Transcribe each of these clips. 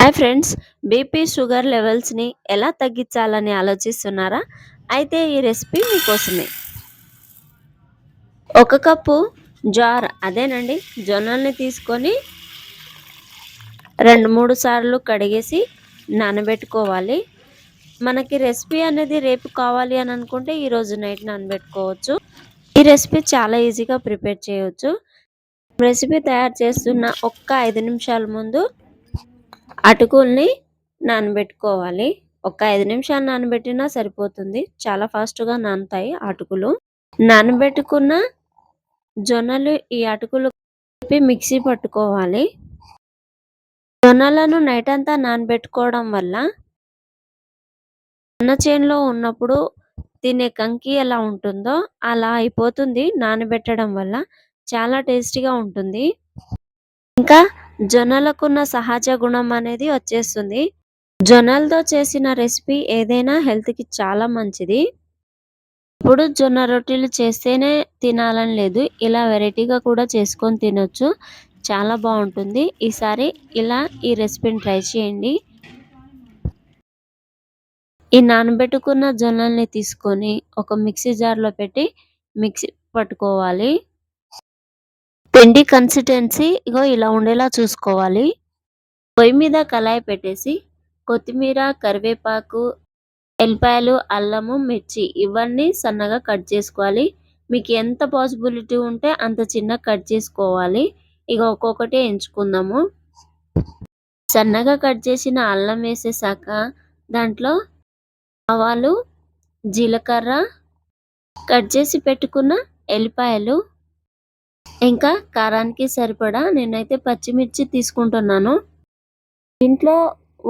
Hi friends, BP sugar లెవెల్స్ని ఎలా తగ్గించాలని ఆలోచిస్తున్నారా? అయితే ఈ రెసిపీ మీకోసమే. ఒక కప్పు జార్ అదేనండి జొన్నల్ని తీసుకొని 2-3 సార్లు కడిగేసి నానబెట్టుకోవాలి. మనకి రెసిపీ అనేది రేపు కావాలి అని అనుకుంటే ఈరోజు నైట్ నానబెట్టుకోవచ్చు. ఈ రెసిపీ చాలా ఈజీగా ప్రిపేర్ చేయవచ్చు. రెసిపీ తయారు చేస్తున్న ఒక్క 5 నిమిషాల ముందు అటుకుల్ని నానబెట్టుకోవాలి. ఒక 5 నిమిషాలు నానబెట్టినా సరిపోతుంది. చాలా ఫాస్ట్‌గా నానుతాయి అటుకులు. నానబెట్టుకున్న జొన్నలు ఈ అటుకులు కలిపి మిక్సీ పట్టుకోవాలి. జొన్నలను నైట్ అంతా నానబెట్టుకోవడం వల్ల జొన్న చేనులో ఉన్నప్పుడు తినే కంకి ఎలా ఉంటుందో అలా అయిపోతుంది నానబెట్టడం వల్ల. చాలా టేస్టీగా ఉంటుంది. ఇంకా జొన్నలకున్న సహజ గుణం అనేది వచ్చేస్తుంది. జొన్నలతో చేసిన రెసిపీ ఏదైనా హెల్త్‌కి చాలా మంచిది. ఇప్పుడు జొన్న రొట్టెలు చేస్తేనే తినాలని లేదు. ఇలా వెరైటీగా కూడా చేసుకొని తినొచ్చు. చాలా బావుంటుంది. ఈసారి ఇలా ఈ రెసిపీని ట్రై చేయండి. ఈ నానబెట్టుకున్న జొన్నల్ని తీసుకొని ఒక మిక్సీ జార్‌లో పెట్టి మిక్సీ పట్టుకోవాలి. పిండి కన్సిస్టెన్సీ ఇలా ఉండేలా చూసుకోవాలి. పొయ్యి మీద కళాయి పెట్టేసి కొత్తిమీర, కరివేపాకు, ఎల్లిపాయలు, అల్లము, మిర్చి ఇవన్నీ సన్నగా కట్ చేసుకోవాలి. మీకు ఎంత పాసిబిలిటీ ఉంటే అంత చిన్నగా కట్ చేసుకోవాలి. ఒక్కొక్కటి ఎంచుకుందాము. సన్నగా కట్ చేసిన అల్లం వేసేసాక దాంట్లో ఆవాలు, జీలకర్ర, కట్ చేసి పెట్టుకున్న ఎల్లిపాయలు, ఇంకా కారానికి సరిపడా నేనైతే పచ్చిమిర్చి తీసుకుంటున్నాను. ఇంట్లో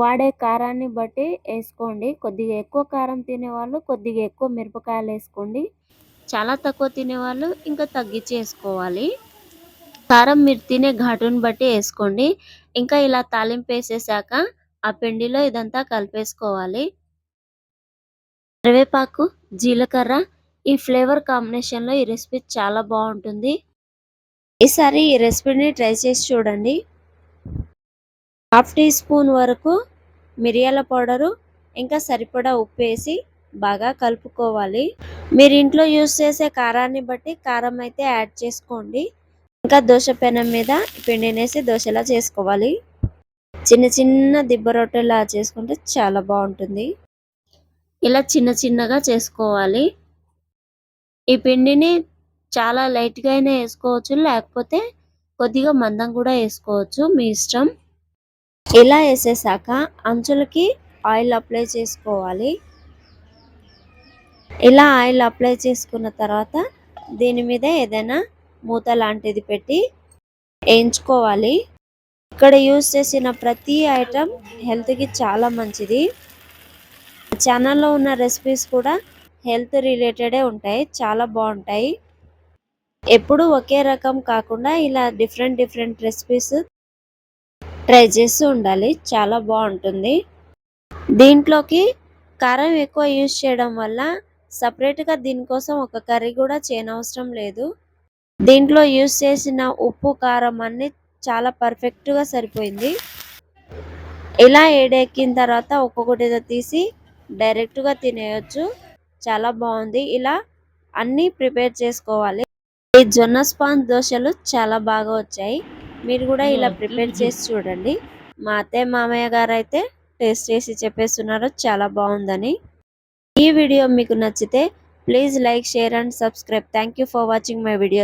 వాడే కారాన్ని బట్టి వేసుకోండి. కొద్దిగా ఎక్కువ కారం తినేవాళ్ళు కొద్దిగా ఎక్కువ మిరపకాయలు వేసుకోండి. చాలా తక్కువ తినేవాళ్ళు ఇంకా తగ్గించి వేసుకోవాలి. కారం మీరు తినే ఘాటుని బట్టి వేసుకోండి. ఇంకా ఇలా తాలింపు వేసేసాక ఆ పిండిలో ఇదంతా కలిపేసుకోవాలి. కరివేపాకు, జీలకర్ర ఈ ఫ్లేవర్ కాంబినేషన్‌లో ఈ రెసిపీ చాలా బాగుంటుంది. ఈసారి ఈ రెసిపీని ట్రై చేసి చూడండి. హాఫ్ టీ స్పూన్ వరకు మిరియాల పౌడరు, ఇంకా సరిపడా ఉప్పు వేసి బాగా కలుపుకోవాలి. మీరు ఇంట్లో యూజ్ చేసే కారాన్ని బట్టి కారం అయితే యాడ్ చేసుకోండి. ఇంకా దోశ పెనం మీద పిండినేసి దోశలా చేసుకోవాలి. చిన్న చిన్న దిబ్బ రొట్టెలా చేసుకుంటే చాలా బాగుంటుంది. ఇలా చిన్న చిన్నగా చేసుకోవాలి. ఈ పిండిని చాలా లైట్‌గా అయినా వేసుకోవచ్చు, లేకపోతే కొద్దిగా మందం కూడా వేసుకోవచ్చు, మీ ఇష్టం. ఇలా వేసేసాక అంచులకి ఆయిల్ అప్లై చేసుకోవాలి. ఇలా ఆయిల్ అప్లై చేసుకున్న తర్వాత దీని మీద ఏదైనా మూత లాంటిది పెట్టి వేయించుకోవాలి. ఇక్కడ యూజ్ చేసిన ప్రతి ఐటమ్ హెల్త్‌కి చాలా మంచిది. ఛానల్లో ఉన్న రెసిపీస్ కూడా హెల్త్ రిలేటెడే ఉంటాయి. చాలా బాగుంటాయి. ఎప్పుడు ఒకే రకం కాకుండా ఇలా డిఫరెంట్ రెసిపీస్ ట్రై చేస్తూ ఉండాలి. చాలా బాగుంటుంది. దీంట్లోకి కారం ఎక్కువ యూజ్ చేయడం వల్ల సపరేట్‌గా దీనికోసం ఒక కర్రీ కూడా చేయనవసరం లేదు. దీంట్లో యూజ్ చేసిన ఉప్పు, కారం అన్నీ చాలా పర్ఫెక్ట్‌గా సరిపోయింది. ఇలా ఏడెక్కిన తర్వాత ఒక్కొక్కటిగా తీసి డైరెక్ట్‌గా తినేయొచ్చు. చాలా బాగుంది. ఇలా అన్నీ ప్రిపేర్ చేసుకోవాలి. ఈ జొన్న స్పాంజ్ దోశలు చాలా బాగా వచ్చాయి. మీరు కూడా ఇలా ప్రిపేర్ చేసి చూడండి. మా అత్తయ్య, మామయ్య గారైతే టేస్ట్ చేసి చెప్పేస్తున్నారు చాలా బాగుందని. ఈ వీడియో మీకు నచ్చితే please like, share and subscribe. Thank you for watching my video.